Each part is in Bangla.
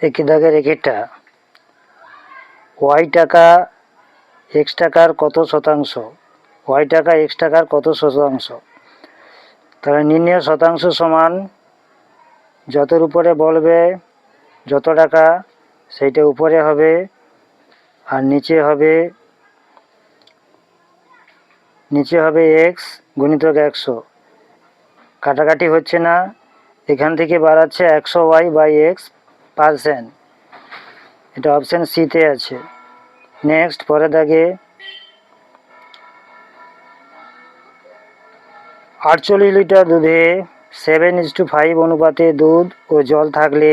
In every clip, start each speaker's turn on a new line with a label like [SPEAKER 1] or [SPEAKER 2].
[SPEAKER 1] একই দাগের একেরটা ওয়াই টাকা এক্স টাকার কত শতাংশ, ওয়াই টাকা এক্স টাকার কত শতাংশ। তাহলে নির্ণয় শতাংশ সমান যতের উপরে বলবে যত টাকা সেইটা উপরে হবে আর নিচে হবে এক্স গুণিতক 100। কাটাকাটি হচ্ছে না, এখান থেকে বাড়াচ্ছে 100 ওয়াই বাই এক্স পার্সেন্ট। এটা অপশান সিতে আছে। নেক্সট পরে দাগে 48 লিটার দুধে 7:5 অনুপাতে দুধ ও জল থাকলে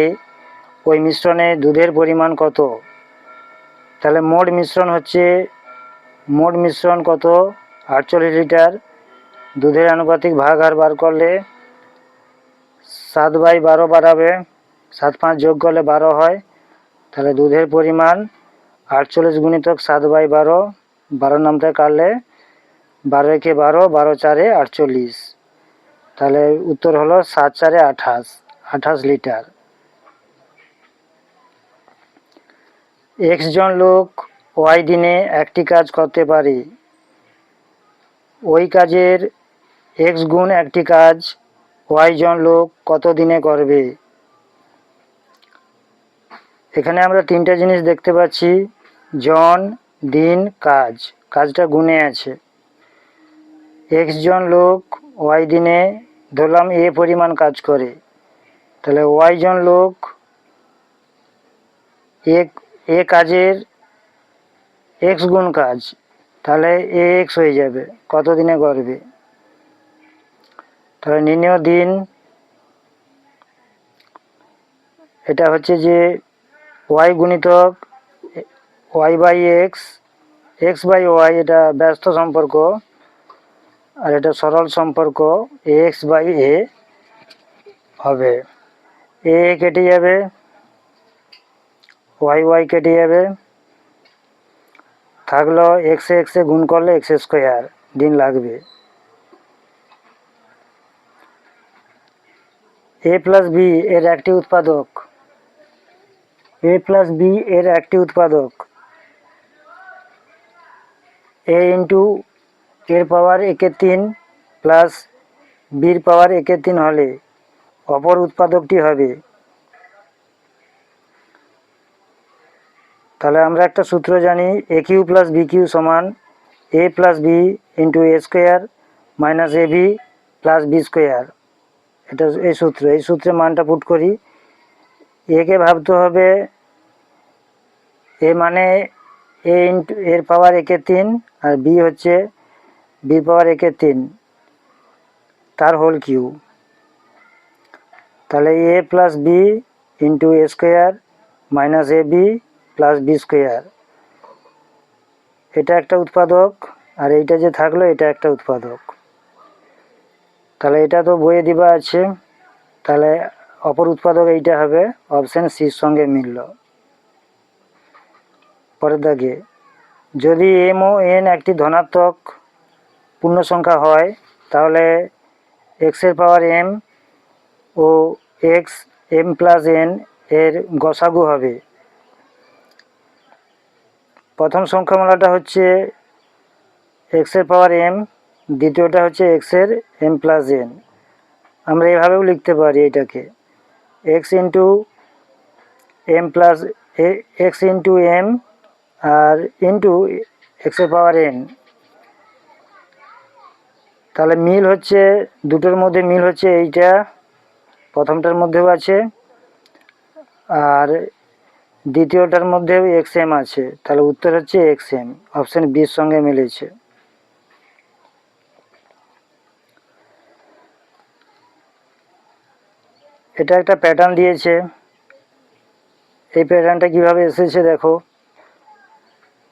[SPEAKER 1] ওই মিশ্রণে দুধের পরিমাণ কত। তাহলে মোট মিশ্রণ কত 48 লিটার, দুধের আনুপাতিক ভাগ আর বার করলে 7/12 বাড়াবে, 7 5 যোগ করলে 12 হয়। তাহলে দুধের পরিমাণ 48 গুণিতক 7/12, 12 নামতে কাটলে 12 একে 12, 12 4 48। তাহলে উত্তর হলো 7 4 28 লিটার। এক্স জন লোক ওয়াই দিনে একটি কাজ করতে পারে, ওই কাজের এক্স গুণ একটি কাজ ওয়াই জন লোক কত দিনে করবে। এখানে আমরা তিনটা জিনিস দেখতে পাচ্ছি, জন, দিন, কাজ। কাজটা গুণে আছে। এক্স জন লোক ওয়াই দিনে ধরলাম এ পরিমাণ কাজ করে, তাহলে ওয়াই জন লোক এ কাজের এক্স গুণ কাজ, তাহলে এ এক্স হয়ে যাবে, কত দিনে করবে। তাহলে নির্ণয় দিন, এটা হচ্ছে যে ওয়াই গুণিতক Y by X, X by Y, এটা ব্যস্ত সম্পর্ক আর এটা সরল সম্পর্ক, এ এক্স বাই এ হবে। এ কেটে যাবে, ওয়াই কেটে যাবে, থাকলো এক্সে গুণ করলে এক্স স্কোয়ার, দিন লাগবে। এ প্লাস বি এর একটি উৎপাদক, এ প্লাস বি এর একটি উৎপাদক এ ইন্টু এর পাওয়ার 1/3 প্লাস বির পাওয়ার 1/3 হলে অপর উৎপাদকটি হবে। তাহলে আমরা একটা সূত্র জানি, এ কিউ প্লাস বি কিউ সমান এ plus B into A square minus A B plus B square. এটা এই সূত্রে মানটা পুট করি। একে ভাবতে হবে এ মানে এ ইন্টু এর পাওয়ার 1/3 আর বি হচ্ছে বি পাওয়ার 1/3 তার হোল কিউ। তাহলে এ plus B into A square minus A B plus B square, এটা একটা উৎপাদক আর এইটা যে থাকলো এটা একটা উৎপাদক। তাহলে এটা তো বইয়ে দিবা আছে, তাহলে অপর উৎপাদক এইটা হবে, অপশান সির সঙ্গে মিলল। পরের দাগে যদি এম ও এন একটি ধনাত্মক পূর্ণ সংখ্যা হয় তাহলে এক্সের পাওয়ার এম ও এক্স এম প্লাস এন এর গসাগু হবে। প্রথম সংখ্যামালাটা হচ্ছে এক্সের পাওয়ার এম, দ্বিতীয়টা হচ্ছে এক্সের এম প্লাস এন। আমরা এভাবেও লিখতে পারি এটাকে X into M plus X into M আর ইন্টু এক্সের পাওয়ার এন। তাহলে মিল হচ্ছে দুটোর মধ্যে মিল হচ্ছে এইটা, প্রথমটার মধ্যেও আছে আর দ্বিতীয়টার মধ্যেও এক্স এম আছে, তাহলে উত্তর হচ্ছে এক্স এম, অপশান বির সঙ্গে মিলেছে। এটা একটা প্যাটার্ন দিয়েছে, এই প্যাটার্নটা কিভাবে এসেছে দেখো,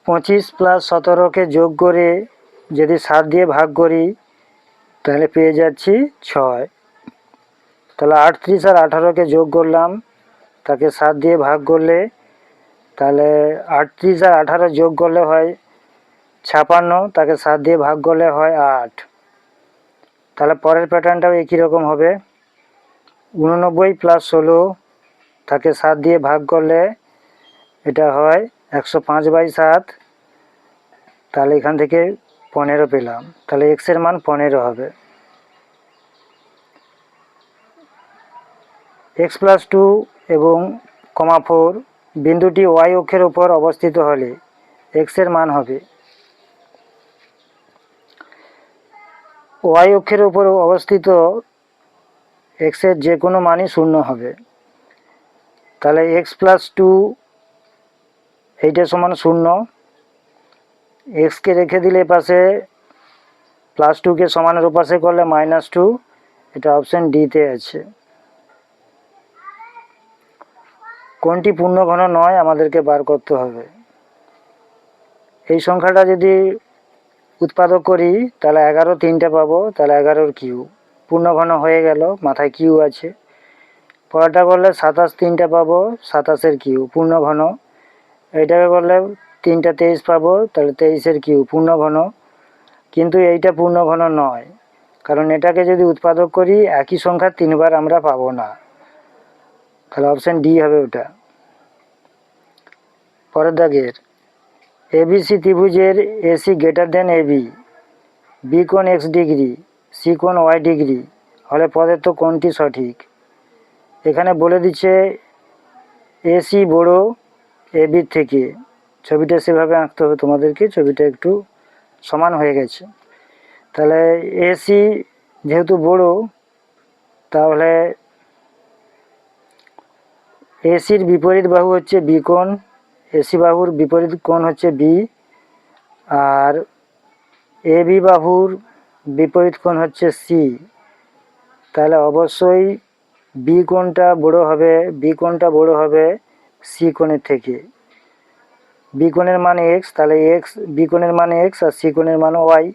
[SPEAKER 1] 25 প্লাস 17কে যোগ করে যদি 7 দিয়ে ভাগ করি তাহলে পেয়ে যাচ্ছি 6। তাহলে 38 আর 18কে যোগ করলাম, তাকে 7 দিয়ে ভাগ করলে তাহলে 38 আর 18 যোগ করলে হয় 56, তাকে 7 দিয়ে ভাগ করলে হয় 8। তাহলে পরের প্যাটার্নটাও একই রকম হবে, 89 প্লাস 16 তাকে 7 দিয়ে ভাগ করলে এটা হয় 105/7। তাহলে এখান থেকে 15 পেলাম, তাহলে x এর মান 15 হবে। x+2 এবং 4 বিন্দুটি y অক্ষের উপর অবস্থিত হলে x এর মান হবে, y অক্ষের উপর অবস্থিত x এর যে কোনো মানই 0 হবে। তাহলে x+2 এইটা সমান 0, x কে রেখে দিলে পাশে +2 কে সমানের ওপাশে করলে -2, এটা অপশন ডি তে আছে। কোনটি পূর্ণঘন নয় আমাদেরকে বার করতে হবে। এই সংখ্যাটা যদি উৎপাদক করি তাহলে 11 3টে পাবো, তাহলে 11 কিউ পূর্ণঘন হয়ে গেল, মাথায় কিউ আছে। পরেরটা করলে 27 3টে পাবো, 27 কিউ পূর্ণঘন। এইটাকে করলে 3টা 23 পাবো, তাহলে 23 কিউ পূর্ণঘন। কিন্তু এইটা পূর্ণঘন নয়, কারণ এটাকে যদি উৎপাদক করি একই সংখ্যা 3বার আমরা পাবো না, তাহলে অপশন ডি হবে ওটা। পরের দাগের এবিসি ত্রিভুজের AC greater than AB, B কোণ x ডিগ্রি, সি কোণ y ডিগ্রি হলে প্রদত্ত কোণটি সঠিক। এখানে বলে দিচ্ছে এসি বড় এবির থেকে, ছবিটা সেভাবে আঁকতে হবে তোমাদেরকে, ছবিটা একটু সমান হয়ে গেছে। তাহলে এসি যেহেতু বড়, তাহলে এসির বিপরীত বাহু হচ্ছে বি কোণ, এসি বাহুর বিপরীত কোণ হচ্ছে বি, আর এবি বাহুর বিপরীত কোণ হচ্ছে সি। তাহলে অবশ্যই বি কোণটা বড় হবে, বি কোণটা বড় হবে সি কোণের থেকে। বি কোণের মান এক্স, তাহলে এক্স, বি কোণের মান এক্স আর সি কোণের মান ওয়াই,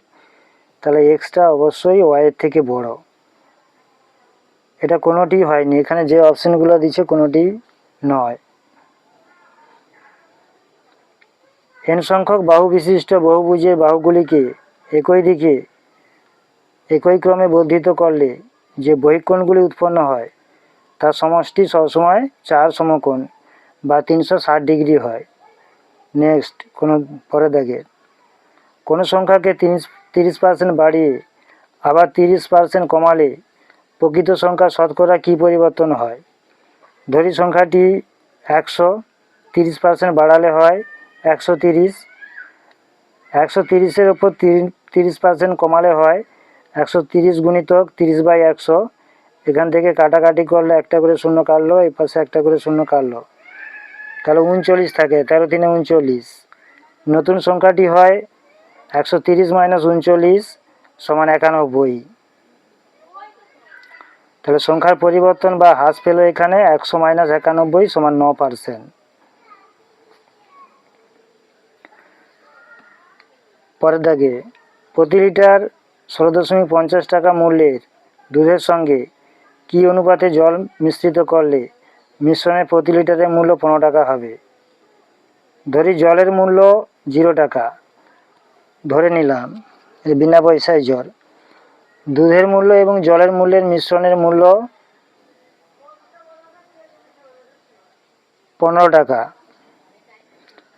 [SPEAKER 1] তাহলে এক্সটা অবশ্যই ওয়াইয়ের থেকে বড়। এটা কোনোটি হয়নি, এখানে যে অপশনগুলো দিচ্ছে কোনোটি নয়। n সংখ্যক বাহু বিশিষ্ট বহুভুজের বাহুগুলিকে একই দিকে একই ক্রমে বর্ধিত করলে যে বহিঃকোণগুলি উৎপন্ন হয় তার সমষ্টি সবসময় 4 সমকোণ বা 360 ডিগ্রি হয়। নেক্সট, পরে দেখে কোনো সংখ্যাকে 30% বাড়িয়ে আবার 30% কমালে প্রকৃত সংখ্যা শতকরা কী পরিবর্তন হয়? ধরি সংখ্যাটি 100, 30% বাড়ালে হয় 130, 130-এর ওপর 30% কমালে হয় 130 গুণিতক 30/100। এখান থেকে কাটাকাটি করলে একটা করে শূন্য কাটলো, এই পাশে একটা করে শূন্য কাটলো, তাহলে 39 থাকে, 13 3 39। নতুন সংখ্যাটি হয় 130 - 39 সমান 91। তাহলে সংখ্যার পরিবর্তন বা হ্রাস পেল এখানে 100 - 91 সমান 9%। পরের দাগে প্রতি লিটার 16.50 টাকা মূল্যের দুধের সঙ্গে কি অনুপাতে জল মিশ্রিত করলে মিশ্রণের প্রতি লিটারের মূল্য 15 টাকা হবে? ধরি জলের মূল্য 0 টাকা ধরে নিলাম, বিনা পয়সায় জল। দুধের মূল্য এবং জলের মূল্যের মিশ্রণের মূল্য 15 টাকা।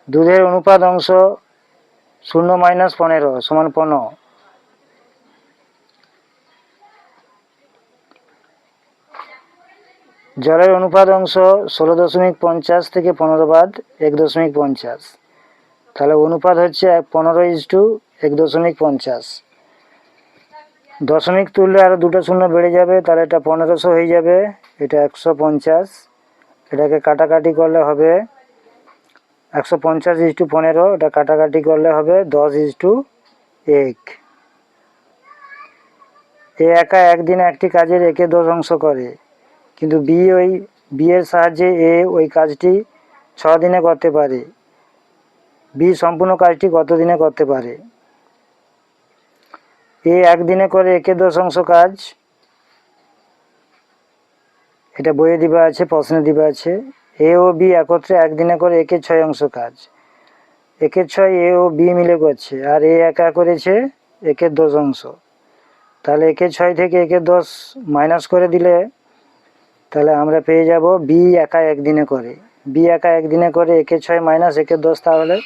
[SPEAKER 1] দুধের অনুপাত অংশ 0 - 15 সমান 15। জলের অনুপাত অংশ 16.50 থেকে 15 বাদ 1.50, তাহলে অনুপাত হচ্ছে 15:1.50। দশমিক তুললে আরও দুটো শূন্য বেড়ে যাবে, তাহলে এটা 1500 হয়ে যাবে, এটা 150। এটাকে কাটাকাটি করলে হবে 150:15, এটা কাটাকাটি করলে হবে 10:1। এ একা একদিনে একটি কাজের একে 10 অংশ করে, কিন্তু বি এর সাহায্যে এ ওই কাজটি 6 দিনে করতে পারে। বি সম্পূর্ণ কাজটি কত দিনে করতে পারে? এ একদিনে করে একে 10 অংশ কাজ, এটা বইয়ে দিবা আছে, প্রশ্নে দিবা আছে। এ ও বি একত্রে একদিনে করে একে 6 অংশ কাজ, একের 6 এ ও বি মিলে করছে, আর এ একা করেছে একের 10 অংশ। তাহলে একের 6 থেকে একের 10 মাইনাস করে দিলে তাহলে আমরা পেয়ে যাব বি একা একদিনে করে, বি একা একদিনে করে একে 6 মাইনাস একে 10, তাহলে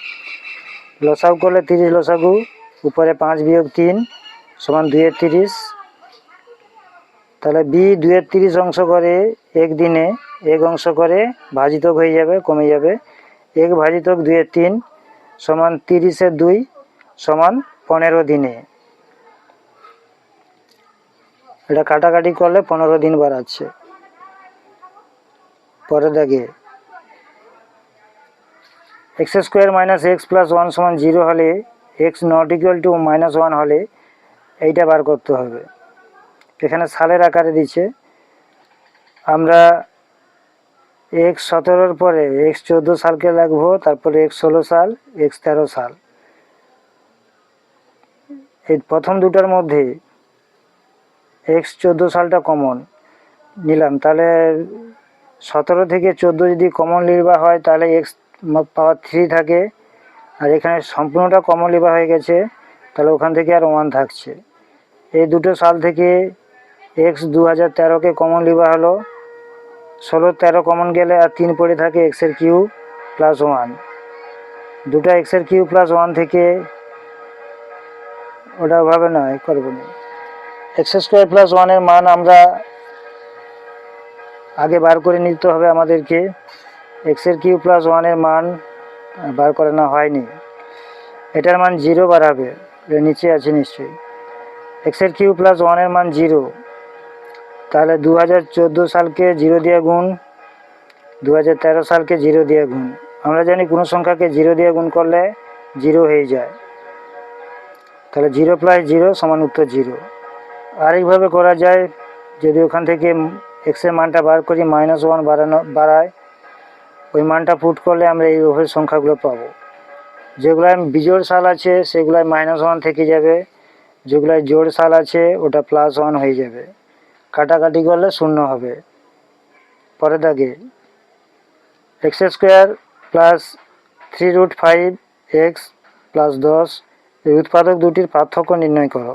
[SPEAKER 1] লসাগু করলে 30 লসাগু, উপরে 5 বিয়োগ 3 সমান 2 এর 30। তাহলে বি 2 এর 30 অংশ করে একদিনে, এক অংশ করে ভাজিতক হয়ে যাবে, কমে যাবে। এক ভাজিতক 2 এর 3 সমান 30 এর 2 সমান 15 দিনে। এটা কাটাকাটি করলে 15 দিন বাড়াচ্ছে। পরে দেখে x square minus x plus 1 সমান 0 হলে, এক্স নট ইকুয়াল টু -1 হলে এইটা বার করতে হবে। এখানে সালের আকারে দিচ্ছে। আমরা এক্স 17 পরে এক্স 14 সালকে লাগবো, তারপরে এক্স 16 সাল, এক্স 13 সাল। এই প্রথম দুটার মধ্যে এক্স 14 সালটা কমন নিলাম, তাহলে 17 থেকে 14 যদি কমন লিখবা হয় তাহলে এক্স পাওয়ার 3 থাকে, আর এখানে সম্পূর্ণটা কমন লিখবা হয়ে গেছে, তাহলে ওখান থেকে আর 1 থাকছে। এই দুটো সাল থেকে এক্স 2013কে কমন লিখবা হলো, 16 13 কমন গেলে আর 3 পড়ে থাকে এক্সের কিউ প্লাস 1। দুটো এক্সের কিউ প্লাস 1 থেকে ওটা ভাবে না করবো না। এক্স স্কোয়ার প্লাস 1 এর মান আমরা আগে বার করে নিতে হবে আমাদেরকে। এক্সের কিউ প্লাস 1 এর মান বার করানো হয়নি, এটার মান 0 বাড়াবে, নিচে আছে নিশ্চয়ই। এক্সের কিউ প্লাস 1 এর মান 0, তাহলে 2014 সালকে 0 দিয়ে গুণ, 2013 সালকে 0 দিয়ে গুণ। আমরা জানি কোনো সংখ্যাকে 0 দিয়ে গুণ করলে 0 হয়ে যায়, তাহলে 0 প্লাস 0 সমান উত্তর 0। আরেকভাবে করা যায়, যদি ওখান থেকে এক্সের মানটা বার করি -1 বাড়ায়, ওই মানটা পুট করলে আমরা এই উভয় সংখ্যাগুলো পাবো। যেগুলায় বিজোড় সাল আছে সেগুলায় -1 থেকে যাবে, যেগুলায় জোড় সাল আছে ওটা +1 হয়ে যাবে। কাটাকাটি করলে 0 হবে। পরে দাগে x square plus 3√5 x plus 10, এই উৎপাদক দুটির পার্থক্য নির্ণয় করো।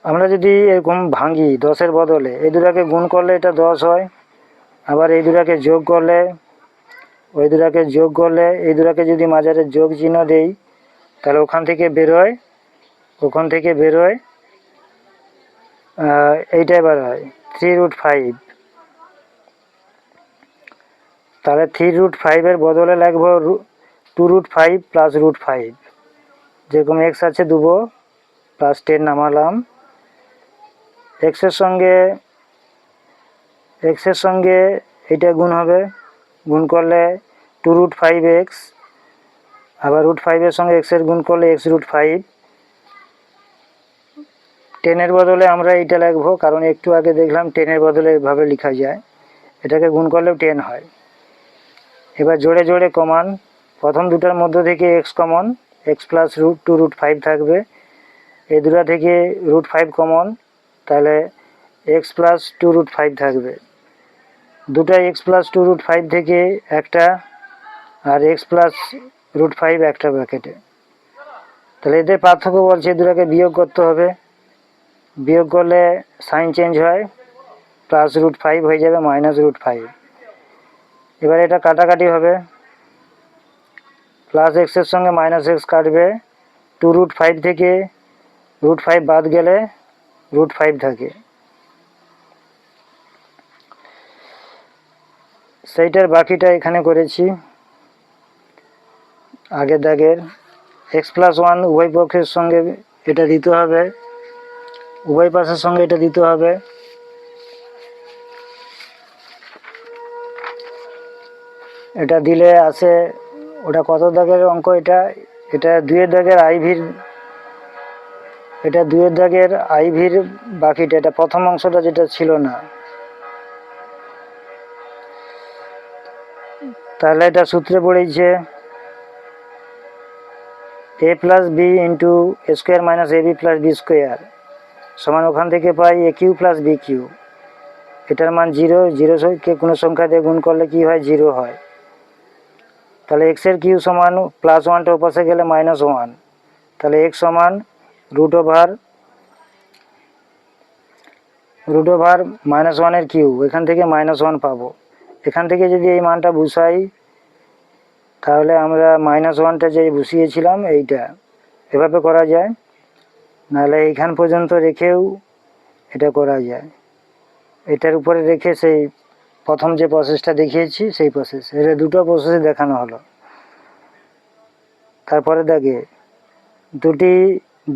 [SPEAKER 1] আমরা যদি এরকম ভাঙি 10-এর বদলে এই দুটাকে গুণ করলে এটা 10 হয়, আবার এই দুটাকে যোগ করলে ওই দুটাকে যোগ করলে এই দুটাকে যদি মাঝারে যোগ চিহ্ন দেই তাহলে ওখান থেকে বেরোয় এইটাই বার হয় 3√5। তাহলে 3√5 এর বদলে লাগবে 2√5 প্লাস √5। যেরকম এক্স আছে দুবো প্লাস 10 নামালাম, এক্সের সঙ্গে এটা গুণ হবে, গুণ করলে 2√5x, আবার √5 এর সঙ্গে এক্সের গুণ করলে x√5। 10-এর বদলে আমরা এইটা লিখবো, কারণ একটু আগে দেখলাম 10-এর বদলে এভাবে লেখা যায়, এটাকে গুণ করলেও 10 হয়। এবার জোড়ে জোড়ে কমান, প্রথম দুটার মধ্য থেকে x কমন, x প্লাস 2√5 থাকবে। এই দুটা থেকে √5 কমন, তাহলে x প্লাস 2√5 থাকবে। দুটা x প্লাস 2√5 থেকে একটা, আর x প্লাস √5 একটা ব্র্যাকেটে। তাহলে এদের পার্থক্য বলছে দুটাকে বিয়োগ করতে হবে, বিয়োগ করলে সাইন চেঞ্জ হয়, প্লাস √5 হয়ে যাবে -√5। এবার এটা কাটাকাটি হবে, প্লাস এক্সের সঙ্গে -x কাটবে, 2√5 থেকে √5 বাদ গেলে √5 থাকে। সেইটার বাকিটা এখানে করেছি আগের দাগের। x প্লাস 1 উভয় পক্ষের সঙ্গে এটা দিতে হবে, উভয় পাশের সঙ্গে এটা দিতে হবে। এটা দিলে আসে, ওটা কত দাগের অঙ্ক? এটা 2-এর দাগের আইভির বাকিটা, এটা প্রথম অংশটা যেটা ছিল না। তাহলে এটা সূত্রে পড়েছে a plus B into A square minus A B plus B square সমান, ওখান থেকে পাই A cube plus B cube. এটার মান 0, 0কে কোনো সংখ্যা দিয়ে গুণ করলে কি হয়? 0 হয়। তাহলে এক্সের কিউ সমান +1টা ওপাশে গেলে -1, তাহলে x সমান √/, রুট ওভার -1 কিউব, এখান থেকে -1 পাবো। এখান থেকে যদি এই মানটা বসাই তাহলে আমরা -1টা যে বসিয়েছিলাম এইটা এভাবে করা যায়, নাহলে এইখান পর্যন্ত রেখেও এটা করা যায়। এটার উপরে রেখে সেই প্রথম যে প্রসেসটা দেখিয়েছি সেই প্রসেস, এটা দুটো প্রসেস দেখানো হলো। তারপরে দেখে দুটি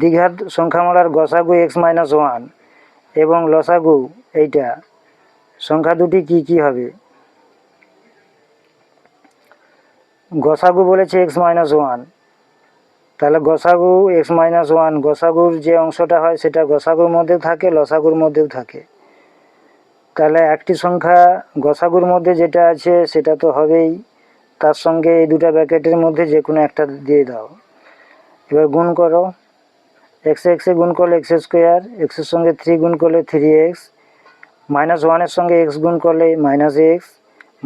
[SPEAKER 1] দ্বিঘাত সংখ্যামালার গসাগু x-1 এবং লসাগু এইটা, সংখ্যা দুটি কি কি হবে? গসাগু বলেছে x-1, তাহলে গসাগু x-1, গসাগুর যে অংশটা হয় সেটা গসাগুর মধ্যে থাকে, লসাগুর মধ্যেও থাকে। তাহলে একটি সংখ্যা গসাগুর মধ্যে যেটা আছে সেটা তো হবেই, তার সঙ্গে এই দুটো ব্র্যাকেটের মধ্যে যে কোনো একটা দিয়ে দাও। এবার গুণ করো, এক্সে গুণ করলে x², এক্সের সঙ্গে 3 গুণ করলে 3x, -1-এর সঙ্গে x গুণ করলে -x,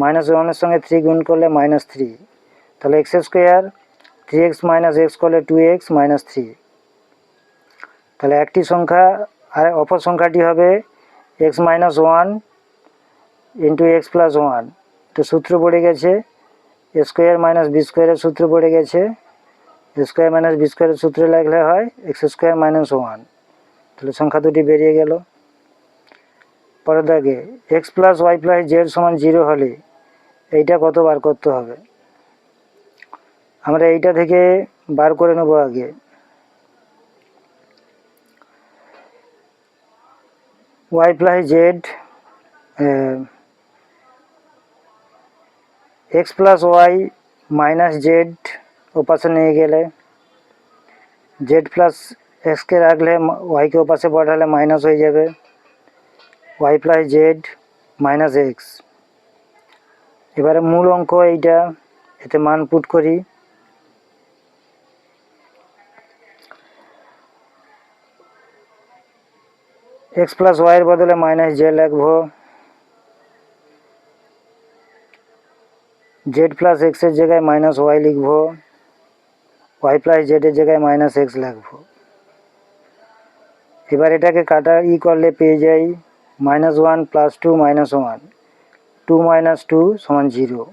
[SPEAKER 1] -1-এর সঙ্গে 3 গুণ করলে -3, তাহলে x², 3x - x করলে 2x - 3। তাহলে একটি সংখ্যা আর অপর সংখ্যাটি হবে x-1 ইন্টু x + 1, তো সূত্র পড়ে গেছে a² - b² সূত্র পড়ে গেছে, a² - b² সূত্রে লাগলে হয় x² - 1, তাহলে সংখ্যা দুটি বেরিয়ে গেল। পরে দেখে x + y + z = 0 হলে এইটা কত বার করতে হবে? আমরা এইটা থেকে বার করে নেব আগে। y + z, x + y - z ওপাশে নিয়ে গেলে, z + x কে রাখলে y কে ওপাশে পাঠালে মাইনাস হয়ে যাবে, y + z - x। এবারে মূল অঙ্ক এইটা, এতে মান পুট করি। x + y এর বদলে -z লিখব, z + x এর জায়গায় -y লিখব, y + z এর জায়গায় -x লিখব। এবার এটাকে কাটা করলে পেয়ে যাই -1 + 2 - 1, 2 - 2 = 0।